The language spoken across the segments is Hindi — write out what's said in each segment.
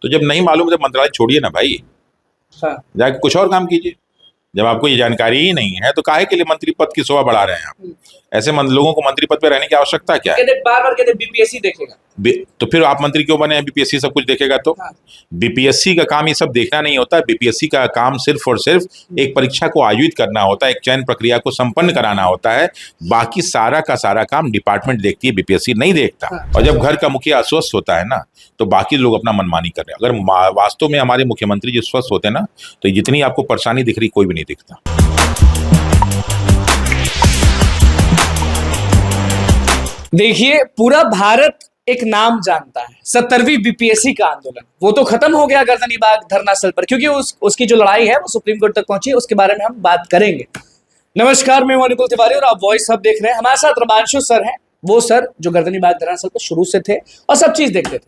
तो जब नहीं मालूम है तो मंत्रालय छोड़िए ना भाई, हाँ। जाके कुछ और काम कीजिए। जब आपको ये जानकारी ही नहीं है तो काहे के लिए मंत्री पद की शोभा बढ़ा रहे हैं आप? ऐसे लोगों को मंत्री पद पे रहने की आवश्यकता क्या है? कहते बार बार कहते बीपीएससी देखेगा, तो फिर आप मंत्री क्यों बने हैं? बीपीएससी सब कुछ देखेगा तो? हाँ। बीपीएससी का काम ये सब देखना नहीं होता। बीपीएससी का काम सिर्फ और सिर्फ एक परीक्षा को आयोजित करना होता है, एक चयन प्रक्रिया को संपन्न कराना होता है। बाकी सारा का सारा काम डिपार्टमेंट देखती है, बीपीएससी नहीं देखता। हाँ। और जब घर का मुखिया अस्वस्थ होता है ना, तो बाकी लोग अपना मनमानी कर रहे हैं। अगर वास्तव में हमारे मुख्यमंत्री जी स्वस्थ होते ना, तो जितनी आपको परेशानी दिख रही कोई भी नहीं दिखता। देखिए, पूरा भारत एक नाम जानता है 70वीं बीपीएससी का आंदोलन। वो तो खत्म हो गया गर्दनीबाग धरना स्थल पर, क्योंकि उसकी जो लड़ाई है वो सुप्रीम कोर्ट तक पहुंची। उसके बारे में हम बात करेंगे। नमस्कार, मैं अनुकूल तिवारी और आप वॉइस हब देख रहे हैं। हमारे साथ रमांशु सर हैं, वो सर जो गर्दनीबाग धरना स्थल पर शुरू से थे और सब चीज देखते थे।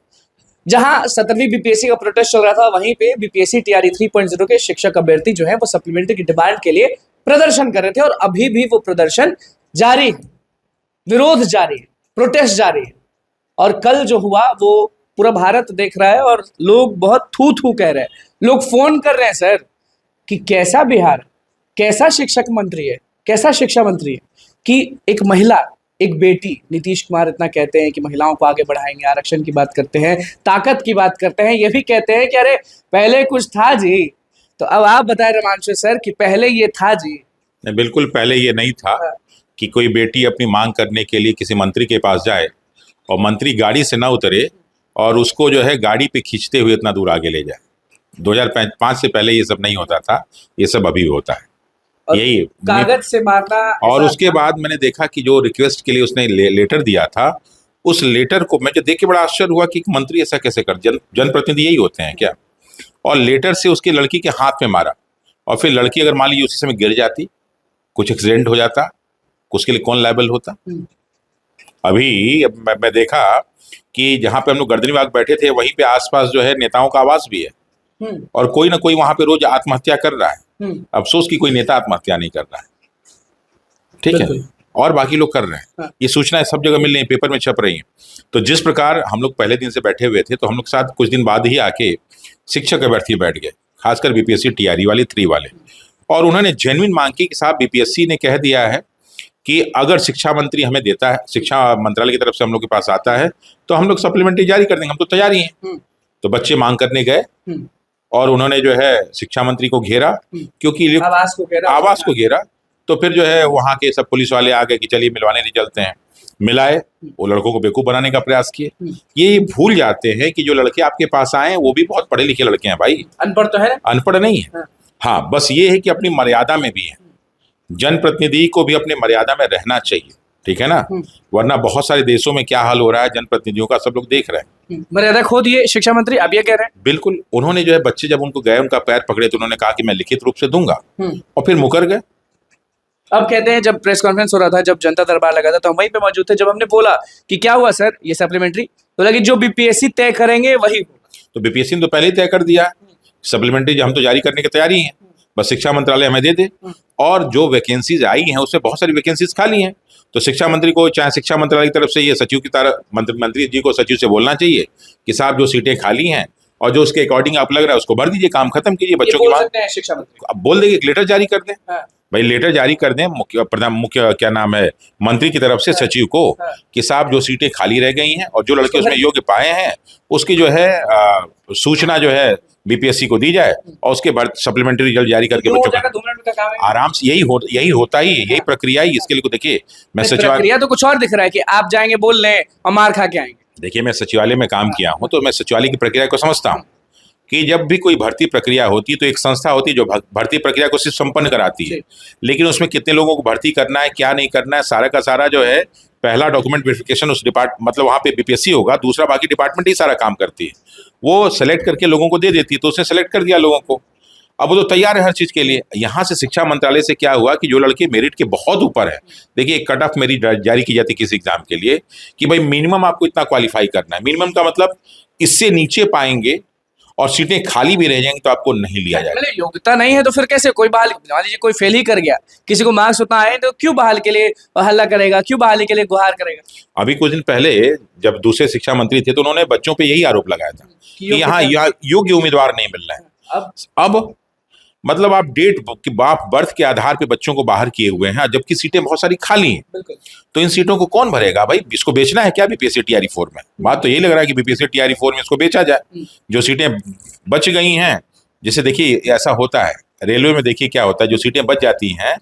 जहां 70वीं बीपीएससी का प्रोटेस्ट चल रहा था, वहीं पे बीपीएससी टीआरई 3.0 के शिक्षक अभ्यर्थी जो है वो सप्लीमेंट्री की डिमांड के लिए प्रदर्शन कर रहे थे और अभी भी वो प्रदर्शन जारी है, विरोध जारी है, प्रोटेस्ट जारी है। और कल जो हुआ वो पूरा भारत देख रहा है और लोग बहुत थू थू कह रहे हैं। लोग फोन कर रहे हैं सर कि कैसा बिहार, कैसा शिक्षक मंत्री है, कैसा शिक्षा मंत्री है कि एक महिला, एक बेटी, नीतीश कुमार इतना कहते हैं कि महिलाओं को आगे बढ़ाएंगे, आरक्षण की बात करते हैं, ताकत की बात करते हैं, ये भी कहते हैं कि अरे पहले कुछ था जी। तो अब आप बताएं रमांशु सर कि पहले ये था जी? बिल्कुल पहले ये नहीं था कि कोई बेटी अपनी मांग करने के लिए किसी मंत्री के पास जाए और मंत्री गाड़ी से ना उतरे और उसको जो है गाड़ी पे खींचते हुए इतना दूर आगे ले जाए। 2005 से पहले ये सब नहीं होता था, ये सब अभी होता है। यही कागज से मारना। और उसके बाद मैंने देखा कि जो रिक्वेस्ट के लिए उसने लेटर दिया था, उस लेटर को मैं जो देख के बड़ा आश्चर्य हुआ कि मंत्री ऐसा कैसे कर, जनप्रतिनिधि यही होते हैं क्या? और लेटर से उसकी लड़की के हाथ में मारा और फिर लड़की अगर मान लीजिए उसी समय गिर जाती, कुछ एक्सीडेंट हो जाता, उसके लिए कौन लायबल होता? अभी मैं देखा कि जहाँ पे हम लोग गर्दनीबाग बैठे थे वहीं पे आसपास जो है नेताओं का आवास भी है और कोई ना कोई वहां पे रोज आत्महत्या कर रहा है। अफसोस कि कोई नेता आत्महत्या नहीं कर रहा है, ठीक है, और बाकी लोग कर रहे हैं। हाँ। ये सूचनाएं सब जगह मिल रही हैं, पेपर में छप रही हैं। तो जिस प्रकार हम लोग पहले दिन से बैठे हुए थे, तो हम लोग साथ कुछ दिन बाद ही आके शिक्षक अभ्यर्थी बैठ गए, खासकर बीपीएससी टीआरई वाले 3 वाले, और उन्होंने जेन्युइन मांग की कि साहब बीपीएससी ने कह दिया है कि अगर शिक्षा मंत्री हमें देता है, शिक्षा मंत्रालय की तरफ से हम लोग के पास आता है, तो हम लोग सप्लीमेंट्री जारी कर देंगे, हम तो तैयार ही हैं। तो बच्चे मांग करने गए और उन्होंने जो है शिक्षा मंत्री को घेरा, क्योंकि आवास को घेरा। तो फिर जो है वहाँ के सब पुलिस वाले आ गए कि चलिए मिलवाने नहीं चलते हैं। मिलाए, वो लड़कों को बेवकूफ बनाने का प्रयास किए। ये भूल जाते हैं कि जो लड़के आपके पास आए वो भी बहुत पढ़े लिखे लड़के हैं भाई, अनपढ़ तो है, अनपढ़ नहीं है। हाँ, बस ये है कि अपनी मर्यादा में भी है। जनप्रतिनिधि को भी अपनी मर्यादा में रहना चाहिए, ठीक है ना? वरना बहुत सारे देशों में क्या हाल हो रहा है जनप्रतिनिधियों का, सब लोग देख रहे हैं। मर्यादा खो दिए शिक्षा मंत्री, अब ये कह रहे हैं। बिल्कुल, उन्होंने जो है बच्चे जब उनको गए, उनका पैर पकड़े तो उन्होंने कहा कि मैं लिखित रूप से दूंगा, और फिर मुकर गए। अब कहते हैं जब प्रेस कॉन्फ्रेंस हो रहा था, जब जनता दरबार लगा था, तो हम वहीं पे मौजूद थे। जब हमने बोला कि क्या हुआ सर ये सप्लीमेंट्री, तो लगी जो बीपीएससी तय करेंगे वही होगा। तो बीपीएससी ने तो पहले ही तय कर दिया, सप्लीमेंट्री हम तो जारी करने की तैयारी हैं, बस शिक्षा मंत्रालय हमें दे दे। और जो वैकेंसीज आई हैं उसमें बहुत सारी वैकेंसीज खाली हैं, तो शिक्षा मंत्री को, चाहे शिक्षा मंत्रालय की तरफ से ये सचिव की तरह मंत्री जी को सचिव से बोलना चाहिए कि साहब जो सीटें खाली हैं और जो उसके अकॉर्डिंग आप लग रहा है उसको भर दीजिए, काम खत्म कीजिए। बच्चों की मांग शिक्षा मंत्री अब बोल देंगे, लेटर जारी कर दें। भाई लेटर जारी कर दें मुख्य क्या नाम है मंत्री की तरफ से सचिव को कि साहब जो सीटें खाली रह गई हैं और जो लड़के उसमें योग्य पाए हैं उसकी जो है सूचना जो है बीपीएससी को दी जाए और उसके बाद सप्लीमेंट्री रिजल्ट जारी करके बच्चों का आराम से यही होता ही, यही प्रक्रिया ही। इसके लिए देखिए, मैं सचिवालय तो कुछ और दिख रहा है कि आप जाएंगे बोल लें और मार खा के आएंगे। देखिए, मैं सचिवालय में काम किया हूँ, तो मैं सचिवालय की प्रक्रिया को समझता हूँ कि जब भी कोई भर्ती प्रक्रिया होती है तो एक संस्था होती है जो भर्ती प्रक्रिया को सिर्फ संपन्न कराती है, लेकिन उसमें कितने लोगों को भर्ती करना है, क्या नहीं करना है, सारा का सारा जो है पहला डॉक्यूमेंट वेरिफिकेशन उस मतलब वहाँ पे बीपीएससी होगा, दूसरा बाकी डिपार्टमेंट ही सारा काम करती है। वो सेलेक्ट करके लोगों को दे देती है, तो उसने सेलेक्ट कर दिया लोगों को, अब वो तो तैयार है हर चीज़ के लिए। यहाँ से शिक्षा मंत्रालय से क्या हुआ कि जो लड़के मेरिट के बहुत ऊपर है, देखिए एक कट ऑफ मेरिट जारी की जाती है किसी एग्जाम के लिए कि भाई मिनिमम आपको इतना क्वालिफाई करना है। मिनिमम का मतलब इससे नीचे पाएंगे और सीटें खाली भी रह जाएंगी तो आपको नहीं लिया जाएगा। मतलब योग्यता नहीं है तो फिर कैसे कोई बहाल, मान लीजिए कोई फेल ही कर गया, किसी को मार्क्स उतना आए तो क्यों बहाल के लिए हल्ला करेगा, क्यों बहाली के लिए गुहार करेगा? अभी कुछ दिन पहले जब दूसरे शिक्षा मंत्री थे तो उन्होंने बच्चों पे यही आरोप लगाया था कि यहाँ योग्य उम्मीदवार नहीं मिल रहे हैं। अब मतलब आप बर्थ के आधार पे बच्चों को बाहर किए हुए हैं, जबकि सीटें बहुत सारी खाली हैं। बिल्कुल। तो इन सीटों को कौन भरेगा भाई? इसको बेचना है क्या बीपीएससी टीआरई 4 में? बात तो यही लग रहा है कि बीपीएससी टीआरई 4 में इसको बेचा जाए। जो सीटें बच गई हैं, जैसे देखिए ऐसा होता है रेलवे में, देखिए क्या होता है, जो सीटें बच जाती हैं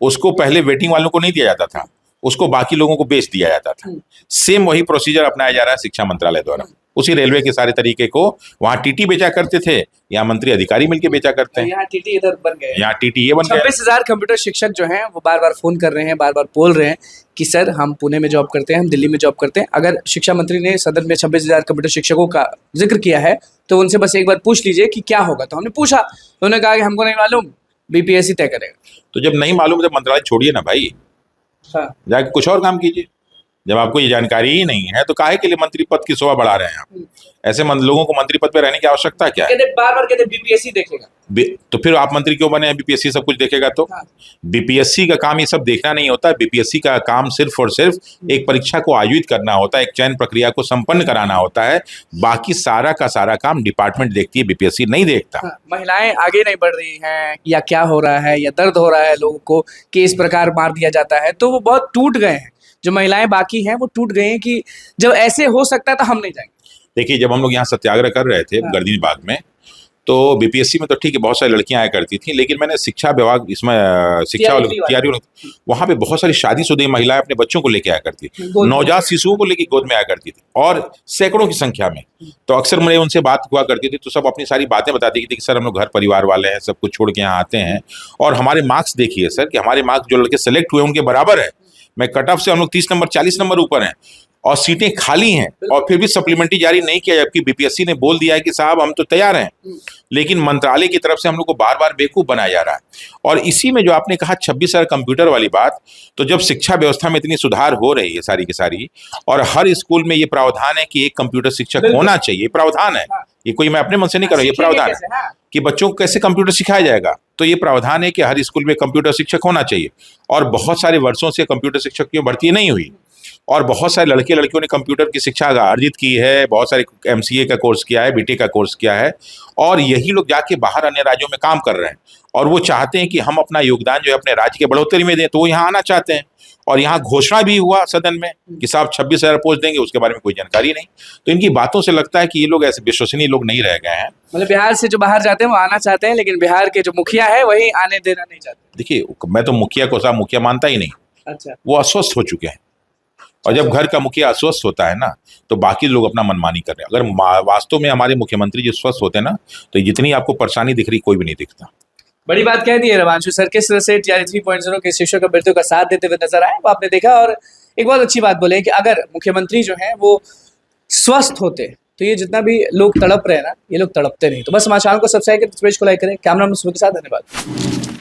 उसको पहले वेटिंग वालों को नहीं दिया जाता था, उसको बाकी लोगों को बेच दिया जाता था। सेम वही प्रोसीजर अपनाया जा रहा है शिक्षा मंत्रालय द्वारा। उसी रेलवे के सारे तरीके को वहां टीटी बेचा करते थे, यहाँ मंत्री अधिकारी मिलकर बेचा करते हैं। यहाँ टीटी इधर बन गए, यहाँ टीटी ये बन गया। 26,000 कंप्यूटर शिक्षक जो हैं वो बार बार फोन कर रहे हैं, बार बार बोल रहे हैं कि सर हम पुणे में जॉब करते हैं, हम दिल्ली में जॉब करते हैं। अगर शिक्षा मंत्री ने सदन में 26,000 कंप्यूटर शिक्षकों का जिक्र किया है तो उनसे बस एक बार पूछ लीजिए कि क्या होगा। तो हमने पूछा तो उन्होंने कहा कि हमको नहीं मालूम, बीपीएससी तय करेगा। तो जब नहीं मालूम तो मंत्रालय छोड़िए ना भाई, जाके कुछ और काम कीजिए। जब आपको ये जानकारी ही नहीं है तो काहे के लिए मंत्री पद की शोभा बढ़ा रहे हैं आप? ऐसे लोगों को मंत्री पद पे रहने की आवश्यकता क्या है? बार बार कहते बीपीएससी देखेगा, तो फिर आप मंत्री क्यों बने हैं? बीपीएससी सब कुछ देखेगा तो? बीपीएससी का काम ये सब देखना नहीं होता है। बीपीएससी का काम सिर्फ और सिर्फ एक परीक्षा को आयोजित करना होता है, एक चयन प्रक्रिया को संपन्न कराना होता है। बाकी सारा का सारा काम डिपार्टमेंट देखती है, बीपीएससी नहीं देखता। महिलाएं आगे नहीं बढ़ रही हैं या क्या हो रहा है, या दर्द हो रहा है लोगों को कि इस प्रकार मार दिया जाता है, तो वो बहुत टूट गए हैं। जो महिलाएं बाकी हैं वो टूट गई हैं कि जब ऐसे हो सकता है तो हम नहीं जाएंगे। देखिए जब हम लोग यहाँ सत्याग्रह कर रहे थे गर्दनी बाग में, तो बीपीएससी में तो ठीक है बहुत सारी लड़कियां आया करती थी, लेकिन मैंने शिक्षा विभाग इसमें शिक्षा तैयारी वहां पे बहुत सारी शादीशुदा महिलाएं अपने बच्चों को लेके आया करती थी, नवजात शिशुओं को लेके गोद में आया करती थी, और सैकड़ों की संख्या में। तो अक्सर मुझे उनसे बात हुआ करती थी तो सब अपनी सारी बातें बताती थी कि सर हम लोग घर परिवार वाले हैं, सब कुछ छोड़ के यहाँ आते हैं, और हमारे मार्क्स देखिए सर कि हमारे मार्क्स जो लड़के सेलेक्ट हुए उनके बराबर है। मैं कट ऑफ से हम लोग 30 नंबर 40 नंबर ऊपर हैं और सीटें खाली हैं, और फिर भी सप्लीमेंट्री जारी नहीं किया, जबकि बीपीएससी ने बोल दिया है कि साहब हम तो तैयार हैं। लेकिन मंत्रालय की तरफ से हम लोग को बार बार बेवकूफ बनाया जा रहा है। और इसी में जो आपने कहा 26,000 कंप्यूटर वाली बात, तो जब शिक्षा व्यवस्था में इतनी सुधार हो रही है सारी की सारी, और हर स्कूल में ये प्रावधान है कि एक कंप्यूटर शिक्षक होना चाहिए, प्रावधान है ये, कोई मैं अपने मन से नहीं कर रहा, ये प्रावधान है कि बच्चों को कैसे कंप्यूटर सिखाया जाएगा। तो ये प्रावधान है कि हर स्कूल में कंप्यूटर शिक्षक होना चाहिए, और बहुत सारे वर्षों से कंप्यूटर शिक्षक की भर्ती नहीं हुई, और बहुत सारे लड़के लड़कियों ने कंप्यूटर की शिक्षा अर्जित की है, बहुत सारे एमसीए का कोर्स किया है, बीटेक का कोर्स किया है, और यही लोग जाके बाहर अन्य राज्यों में काम कर रहे हैं, और वो चाहते हैं कि हम अपना योगदान जो है अपने राज्य के बढ़ोतरी में दें, तो वो यहाँ आना चाहते हैं। और यहाँ घोषणा भी हुआ सदन में कि साहब 26,000 पोस्ट देंगे, उसके बारे में कोई जानकारी नहीं। तो इनकी बातों से लगता है कि ये लोग ऐसे विश्वसनीय लोग नहीं रह गए हैं। मतलब बिहार से जो बाहर जाते हैं वो आना चाहते हैं, लेकिन बिहार के जो मुखिया है वही आने देना नहीं चाहते। देखिए मैं तो मुखिया को साहब मुखिया मानता ही नहीं। अच्छा। वो अस्वस्थ हो चुके हैं, और जब घर का मुखिया अस्वस्थ होता है ना तो बाकी लोग अपना मनमानी कर रहे हैं। अगर वास्तव में हमारे मुख्यमंत्री जी स्वस्थ होते ना तो जितनी आपको परेशानी दिख रही कोई भी नहीं दिखता। बड़ी बात कह दी है रवांशु सर, किस तरह से टीआरई 3.0 के शिक्षक अभ्यर्थियों का साथ देते हुए नजर आए वो आपने देखा। और एक बहुत अच्छी बात बोले कि अगर मुख्यमंत्री जो है वो स्वस्थ होते तो ये जितना भी लोग तड़प रहे हैं ना, ये लोग तड़पते नहीं। तो बस हमारे चैनल को सब्सक्राइब करें, पेज को लाइक करें। कैमरा में सुबह के साथ, धन्यवाद।